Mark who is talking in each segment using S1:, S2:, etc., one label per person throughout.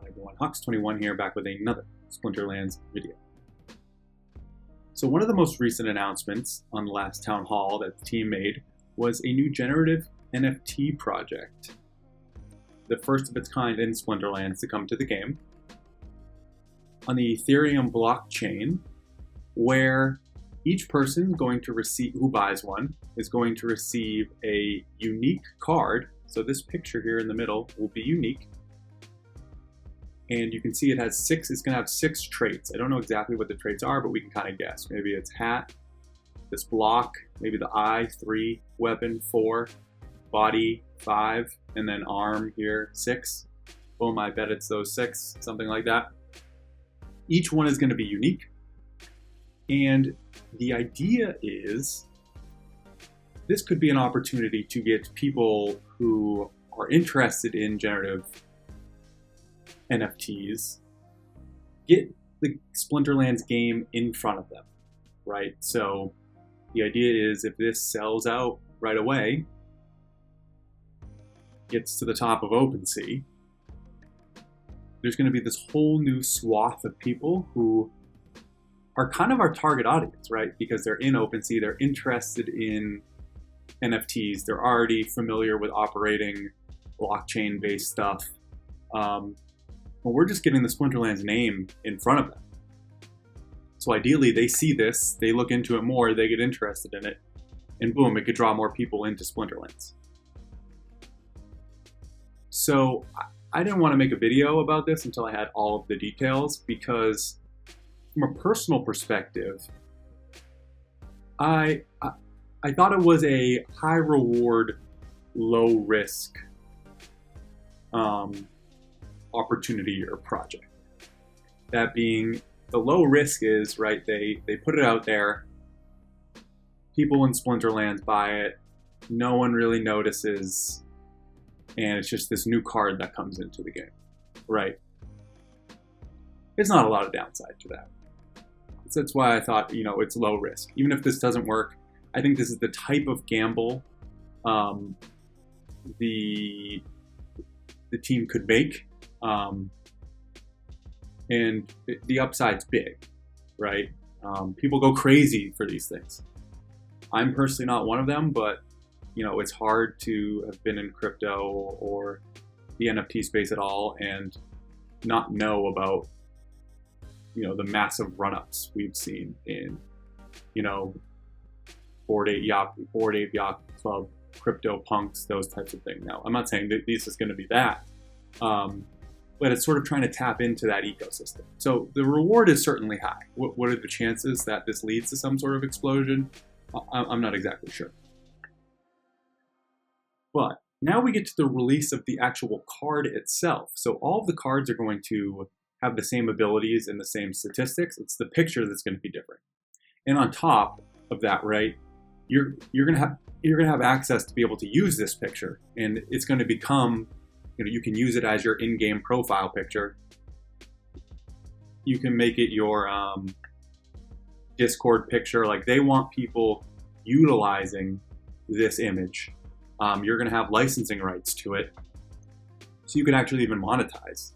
S1: everyone, Hux21 here, back with another Splinterlands video. So one of the most recent announcements on the last town hall that the team made was a new generative NFT project. The first of its kind in Splinterlands to come to the game. On the Ethereum blockchain, where each person going to receive, who buys one is going to receive a unique card. So this picture here in the middle will be unique. And you can see it has it's going to have 6 traits. I don't know exactly what the traits are, but we can kind of guess. Maybe it's hat, this block, maybe the eye, 3, weapon, 4, body, 5, and then arm here, 6. Boom, I bet it's those 6, something like that. Each one is going to be unique. And the idea is this could be an opportunity to get people who are interested in generative NFTs, get the Splinterlands game in front of them, right? So the idea is if this sells out right away, gets to the top of OpenSea, there's going to be this whole new swath of people who are kind of our target audience, right? Because they're in OpenSea, they're interested in NFTs, they're already familiar with operating blockchain-based stuff. Well, we're just getting the Splinterlands name in front of them. So ideally, they see this, they look into it more, they get interested in it, and boom, it could draw more people into Splinterlands. So I didn't want to make a video about this until I had all of the details, because from a personal perspective, I thought it was a high reward, low risk opportunity or project. That being, the low risk is, right, they put it out there, people in Splinterlands buy it, no one really notices, and it's just this new card that comes into the game, right? There's not a lot of downside to that. So that's why I thought, it's low risk. Even if this doesn't work, I think this is the type of gamble the team could make. And the upside's big, right? People go crazy for these things. I'm personally not one of them, but it's hard to have been in crypto or the NFT space at all and not know about, the massive run-ups we've seen in, Bored Ape Yacht Club, crypto punks, those types of things. Now, I'm not saying that this is going to be that, but it's sort of trying to tap into that ecosystem. So the reward is certainly high. What are the chances that this leads to some sort of explosion? I'm not exactly sure. But now we get to the release of the actual card itself. So all of the cards are going to have the same abilities and the same statistics. It's the picture that's going to be different. And on top of that, right, you're going to have access to be able to use this picture, and it's going to become, you can use it as your in-game profile picture. You can make it your Discord picture. Like, they want people utilizing this image. You're going to have licensing rights to it, so you can actually even monetize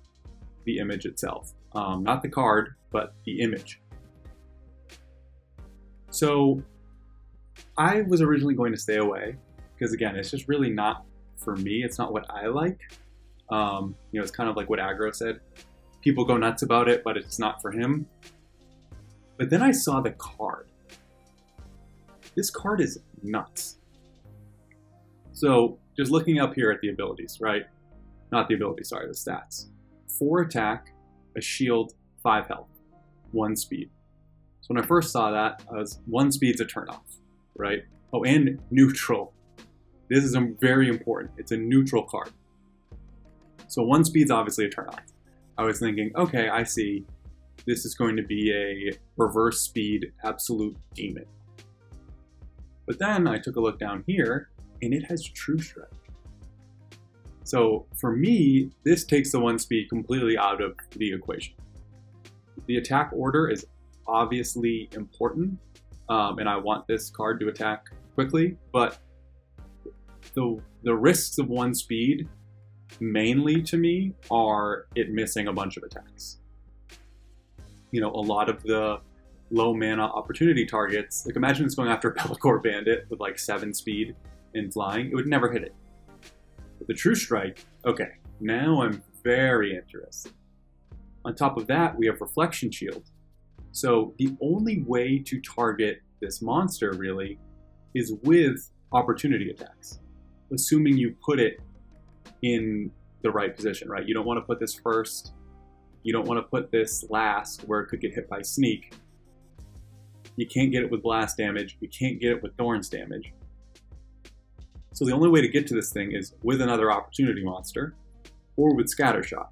S1: the image itself. Not the card, but the image. So I was originally going to stay away because, again, it's just really not for me. It's not what I like. It's kind of like what Aggro said. People go nuts about it, but it's not for him. But then I saw the card. This card is nuts. So just looking up here at the abilities, right? Not the abilities, sorry, the stats. 4 attack, a shield, 5 health, 1 speed. So when I first saw that, 1 speed's a turnoff, right? Oh, and neutral. This is very important. It's a neutral card. So 1 speed's obviously a turnoff. I was thinking, okay, I see. This is going to be a reverse speed absolute demon. But then I took a look down here, and it has true strike. So for me, this takes the 1 speed completely out of the equation. The attack order is obviously important, and I want this card to attack quickly, but the risks of 1 speed mainly to me are it missing a bunch of attacks. A lot of the low mana opportunity targets, like imagine it's going after a Pelacor Bandit with like 7 speed and flying, it would never hit it. But the True Strike, okay, now I'm very interested. On top of that, we have Reflection Shield. So the only way to target this monster really is with opportunity attacks, assuming you put it in the right position, right? You don't want to put this first. You don't want to put this last where it could get hit by sneak. You can't get it with blast damage. You can't get it with thorns damage. So the only way to get to this thing is with another opportunity monster or with Scattershot.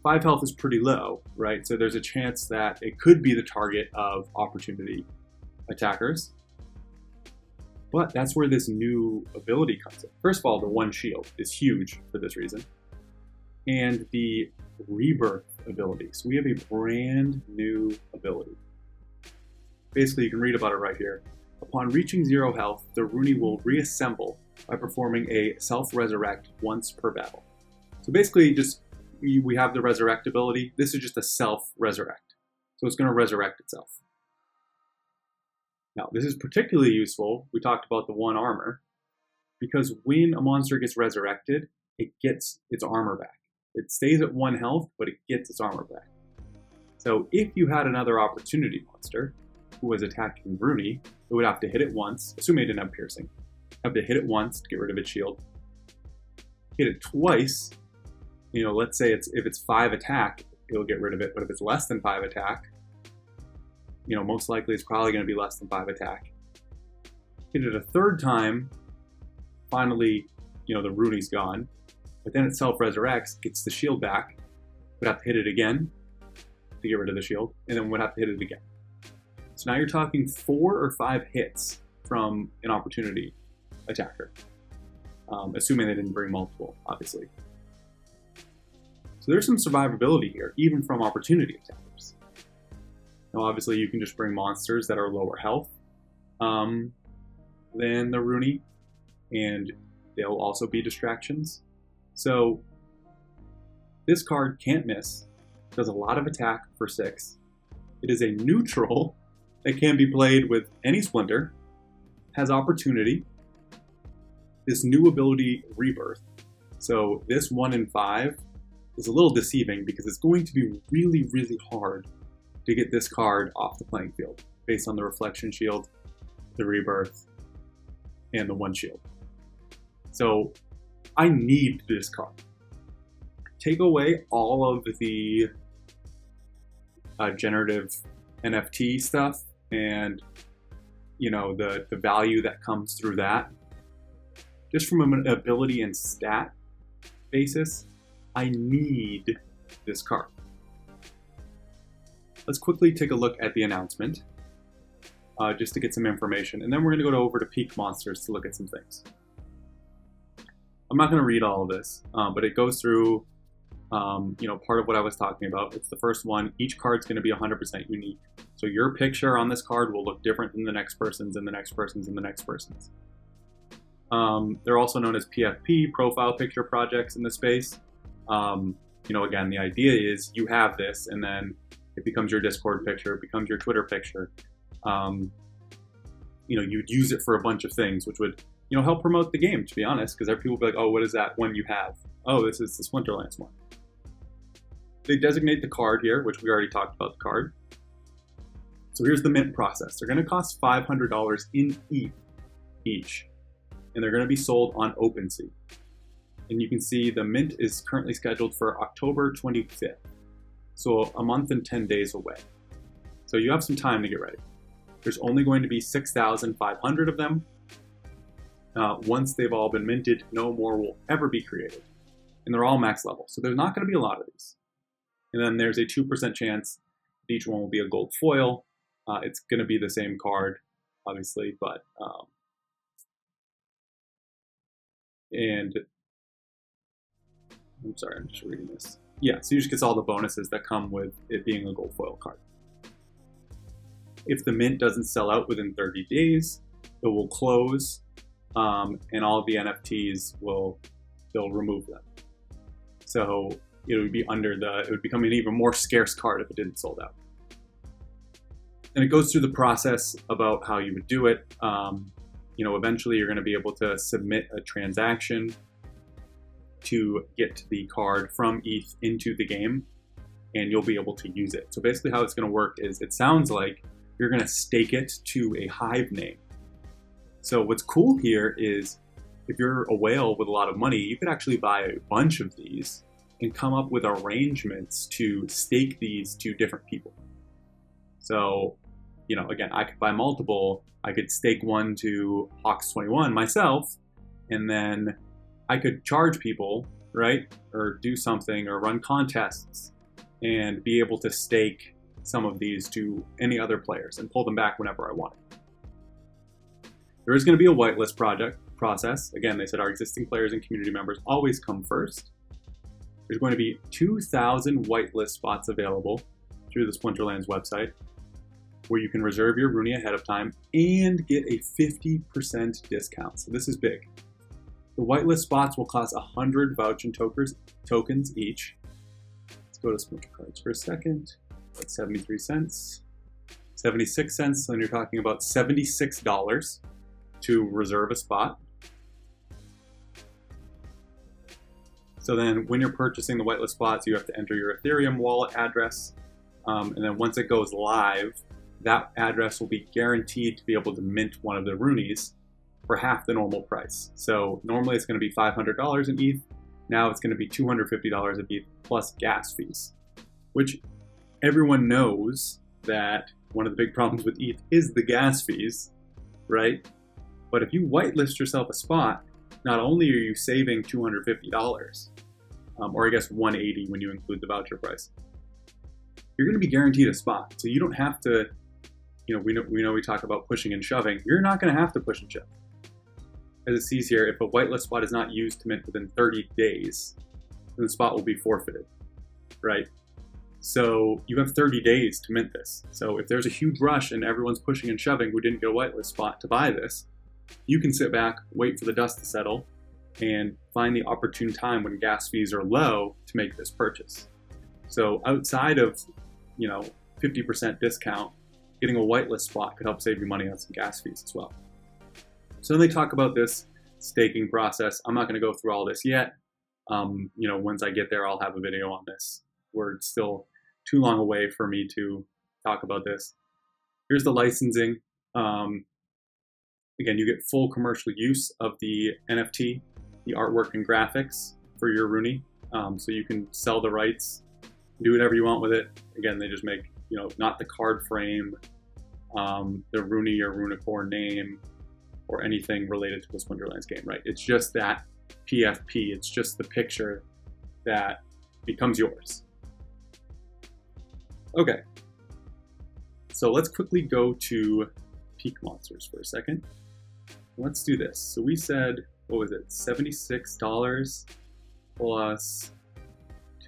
S1: 5 health is pretty low, right? So there's a chance that it could be the target of opportunity attackers. But that's where this new ability comes in. First of all, the 1 shield is huge for this reason. And the rebirth ability. So we have a brand new ability. Basically, you can read about it right here. Upon reaching 0 health, the Runi will reassemble by performing a self-resurrect once per battle. So basically, just we have the resurrect ability. This is just a self-resurrect. So it's going to resurrect itself. Now, this is particularly useful. We talked about the 1 armor, because when a monster gets resurrected, it gets its armor back. It stays at 1 health, but it gets its armor back. So if you had another opportunity monster who was attacking Runi, it would have to hit it once, assuming it didn't have piercing. Have to hit it once to get rid of its shield. Hit it twice. Let's say if it's 5 attack, it'll get rid of it. But if it's less than 5 attack, most likely it's probably going to be less than 5 attack. Hit it a 3rd time, finally, the Runi's gone. But then it self-resurrects, gets the shield back. Would have to hit it again to get rid of the shield, and then would have to hit it again. So now you're talking 4 or 5 hits from an opportunity attacker, assuming they didn't bring multiple, obviously. So there's some survivability here, even from opportunity attackers. Now, obviously, you can just bring monsters that are lower health than the Runi, and they'll also be distractions. So this card can't miss, does a lot of attack for 6. It is a neutral that can be played with any Splinter, has opportunity, this new ability Rebirth. So this 1 in 5 is a little deceiving because it's going to be really, really hard to get this card off the playing field based on the Reflection Shield, the Rebirth, and the 1 shield. So I need this card. Take away all of the generative NFT stuff and the value that comes through that. Just from an ability and stat basis, I need this card. Let's quickly take a look at the announcement just to get some information, and then we're going to go over to Peak Monsters to look at some things. I'm not going to read all of this, but it goes through part of what I was talking about. It's the first one. Each card's going to be 100% unique. So your picture on this card will look different than the next person's and the next person's and the next person's. They're also known as PFP, profile picture projects in the space. Again, the idea is you have this and then it becomes your Discord picture, it becomes your Twitter picture. You'd use it for a bunch of things, which would, help promote the game, to be honest, because people will be like, oh, what is that one you have? Oh, this is the Splinterlands one. They designate the card here, which we already talked about the card. So here's the mint process. They're going to cost $500 in ETH each, and they're going to be sold on OpenSea. And you can see the mint is currently scheduled for October 25th, so a month and 10 days away. So you have some time to get ready. There's only going to be 6,500 of them. Once they've all been minted, no more will ever be created. And they're all max level, so there's not going to be a lot of these. And then there's a 2% chance that each one will be a gold foil. It's going to be the same card, obviously, but and I'm sorry, I'm just reading this. Yeah, so you just get all the bonuses that come with it being a gold foil card. If the mint doesn't sell out within 30 days, it will close, and all of the NFTs will they'll remove them. So it would become an even more scarce card if it didn't sold out. And it goes through the process about how you would do it. Eventually you're going to be able to submit a transaction to get the card from ETH into the game, and you'll be able to use it. So basically how it's going to work is, it sounds like you're going to stake it to a hive name. So what's cool here is, if you're a whale with a lot of money, you could actually buy a bunch of these and come up with arrangements to stake these to different people. So, again, I could buy multiple. I could stake one to Hawks21 myself, and then I could charge people, right? Or do something, or run contests, and be able to stake some of these to any other players and pull them back whenever I want. There is going to be a whitelist process. Again, they said our existing players and community members always come first. There's going to be 2,000 whitelist spots available through the Splinterlands website, where you can reserve your Rooney ahead of time and get a 50% discount. So this is big. The whitelist spots will cost 100 vouching tokens each. Let's go to Splinter Cards for a second. That's 73 cents. 76 cents, so then you're talking about $76 to reserve a spot. So then when you're purchasing the whitelist spots, you have to enter your Ethereum wallet address. And then once it goes live, that address will be guaranteed to be able to mint one of the Roonies for half the normal price. So normally it's going to be $500 in ETH. Now it's going to be $250 in ETH plus gas fees, which everyone knows that one of the big problems with ETH is the gas fees, right? But if you whitelist yourself a spot, not only are you saving $250, or I guess $180 when you include the voucher price, you're going to be guaranteed a spot. So you don't have to, we talk about pushing and shoving. You're not going to have to push and shove. As it sees here, if a whitelist spot is not used to mint within 30 days, then the spot will be forfeited, right? So you have 30 days to mint this. So if there's a huge rush and everyone's pushing and shoving who didn't get a whitelist spot to buy this, you can sit back, wait for the dust to settle, and find the opportune time when gas fees are low to make this purchase. So outside of, 50% discount, getting a whitelist spot could help save you money on some gas fees as well. So then they talk about this staking process. I'm not going to go through all this yet. Once I get there, I'll have a video on this. We're still too long away for me to talk about this. Here's the licensing. Again, you get full commercial use of the NFT, the artwork and graphics for your Rooney. So you can sell the rights, do whatever you want with it. Again, they just make, not the card frame, the Rooney or Runicore name, or anything related to the Splinterlands game, right? It's just that PFP. It's just the picture that becomes yours. Okay. So let's quickly go to Peak Monsters for a second. Let's do this. So we said, what was it? $76 plus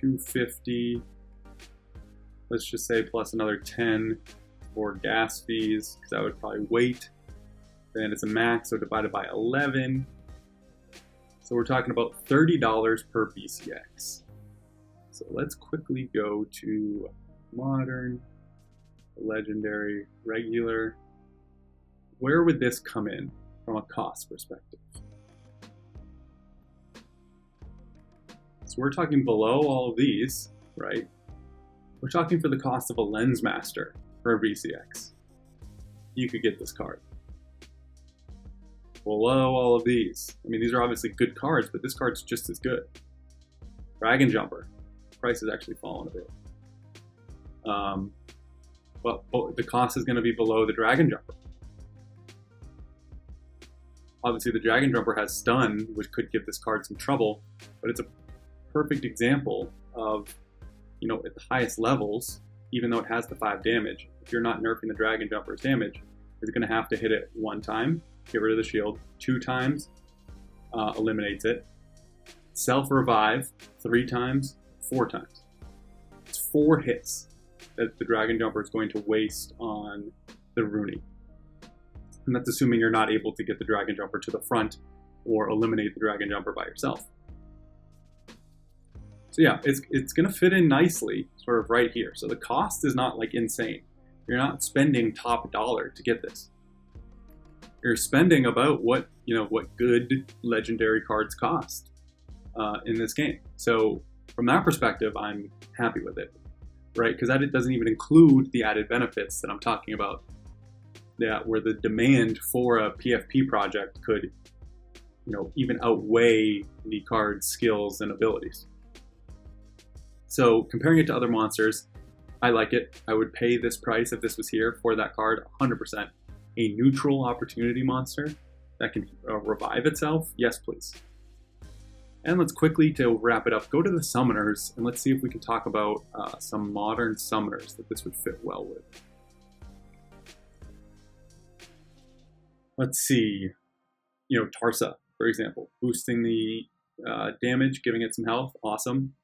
S1: $250. Let's just say plus another 10 for gas fees, because that would probably wait. Then it's a max, so divided by 11. So we're talking about $30 per BCX. So let's quickly go to modern, legendary, regular. Where would this come in from a cost perspective? So we're talking below all of these, right? We're talking for the cost of a Lens Master for a BCX. You could get this card. Below all of these. I mean, these are obviously good cards, but this card's just as good. Dragon Jumper. Price has actually fallen a bit. But the cost is going to be below the Dragon Jumper. Obviously, the Dragon Jumper has Stun, which could give this card some trouble, but it's a perfect example of, at the highest levels, even though it has the 5 damage, if you're not nerfing the Dragon Jumper's damage, it's going to have to hit it 1 time, get rid of the shield, 2 times, eliminates it, self-revive 3 times, 4 times. It's 4 hits that the Dragon Jumper is going to waste on the Rooney. And that's assuming you're not able to get the Dragon Jumper to the front or eliminate the Dragon Jumper by yourself. So yeah, it's going to fit in nicely sort of right here. So the cost is not like insane. You're not spending top dollar to get this. You're spending about what good legendary cards cost in this game. So from that perspective, I'm happy with it, right? Because that it doesn't even include the added benefits that I'm talking about, where the demand for a PFP project could, even outweigh the card's skills and abilities. So comparing it to other monsters, I like it. I would pay this price if this was here for that card, 100%. A neutral opportunity monster that can revive itself, yes please. And let's quickly, to wrap it up, go to the summoners, and let's see if we can talk about some modern summoners that this would fit well with. Let's see, Tarsa, for example, boosting the damage, giving it some health, awesome.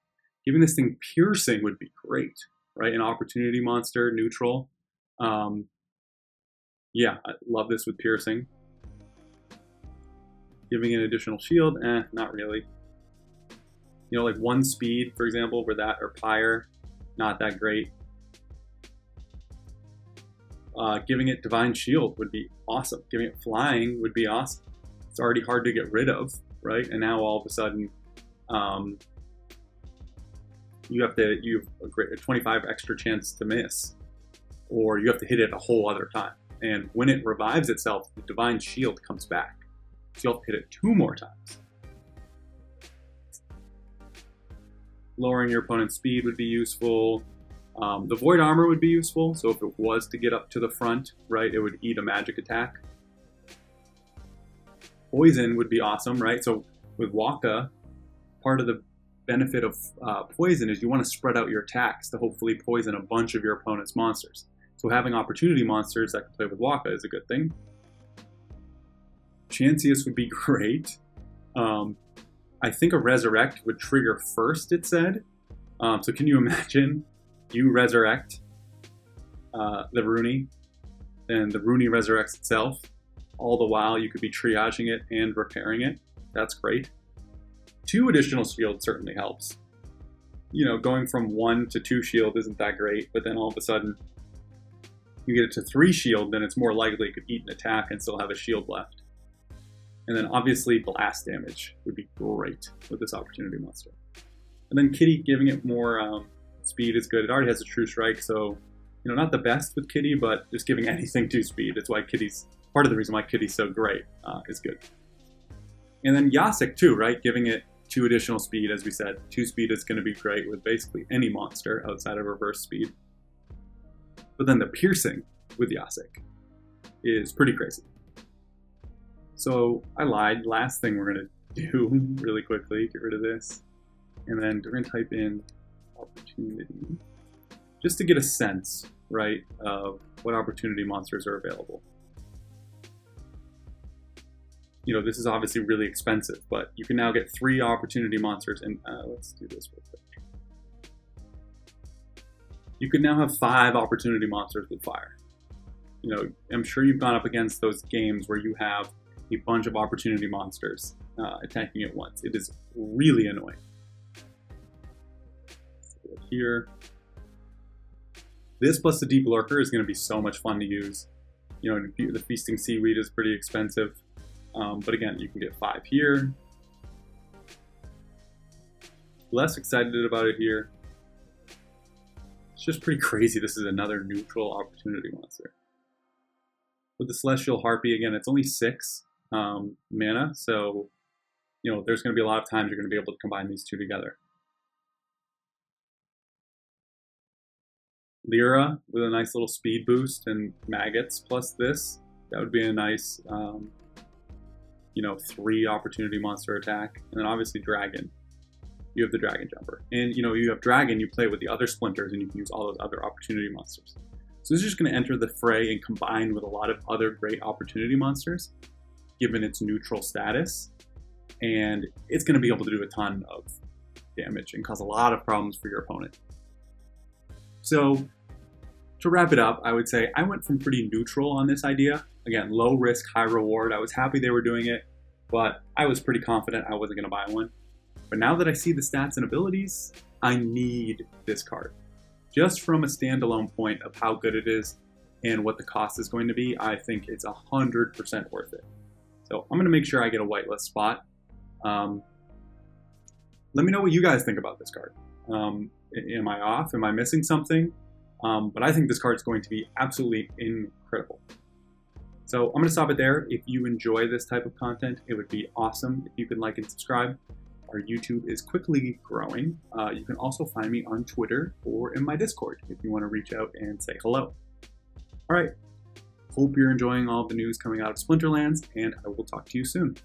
S1: Giving this thing piercing would be great, right? An opportunity monster, neutral. Yeah, I love this with piercing. Giving it additional shield, not really. Like 1 speed, for example, or Pyre, not that great. Giving it divine shield would be awesome. Giving it flying would be awesome. It's already hard to get rid of, right? And now all of a sudden, you have a 25 extra chance to miss, or you have to hit it a whole other time. And when it revives itself, the divine shield comes back. So you'll have to hit it 2 more times. Lowering your opponent's speed would be useful. The void armor would be useful. So if it was to get up to the front, right, it would eat a magic attack. Poison would be awesome, right? So with Waka, part of the benefit of poison is you want to spread out your attacks to hopefully poison a bunch of your opponent's monsters. So having opportunity monsters that can play with Waka is a good thing. Chancius would be great. I think a Resurrect would trigger first, it said. So can you imagine you resurrect the Runi, and the Runi resurrects itself. All the while you could be triaging it and repairing it. That's great. 2 additional shield certainly helps. Going from 1 to 2 shield isn't that great, but then all of a sudden you get it to 3 shield, then it's more likely it could eat an attack and still have a shield left. And then obviously blast damage would be great with this opportunity monster. And then Kitty, giving it more speed is good. It already has a true strike, so not the best with Kitty, but just giving anything 2 speed. It's why Kitty's part of the reason why Kitty's so great is good. And then Yasik too, right? Giving it 2 additional speed, as we said. 2 speed is going to be great with basically any monster outside of reverse speed. But then the piercing with Yasik is pretty crazy. So I lied. Last thing we're going to do really quickly, get rid of this. And then we're going to type in opportunity, just to get a sense, right, of what opportunity monsters are available. This is obviously really expensive, but you can now get 3 opportunity monsters, and let's do this real quick. You could now have 5 opportunity monsters with fire. I'm sure you've gone up against those games where you have a bunch of opportunity monsters attacking at once. It is really annoying. So here, this plus the Deep Lurker is going to be so much fun to use. The Feasting Seaweed is pretty expensive. But again, you can get 5 here. Less excited about it here. It's just pretty crazy. This is another neutral opportunity monster. With the Celestial Harpy, again, it's only 6 mana, so there's going to be a lot of times you're going to be able to combine these 2 together. Lyra with a nice little speed boost and maggots plus this. That would be a nice 3 opportunity monster attack. And then obviously Dragon. You have the Dragon Jumper. And you have Dragon, you play with the other Splinters, and you can use all those other opportunity monsters. So this is just going to enter the fray and combine with a lot of other great opportunity monsters, given its neutral status. And it's going to be able to do a ton of damage and cause a lot of problems for your opponent. So to wrap it up, I would say I went from pretty neutral on this idea. Again, low risk, high reward. I was happy they were doing it, but I was pretty confident I wasn't going to buy one. But now that I see the stats and abilities, I need this card. Just from a standalone point of how good it is and what the cost is going to be, I think it's 100% worth it. So I'm going to make sure I get a whitelist spot. Let me know what you guys think about this card. Am I off? Am I missing something? But I think this card is going to be absolutely incredible. So I'm going to stop it there. If you enjoy this type of content, it would be awesome if you could like and subscribe. Our YouTube is quickly growing. You can also find me on Twitter or in my Discord if you want to reach out and say hello. All right. Hope you're enjoying all the news coming out of Splinterlands, and I will talk to you soon.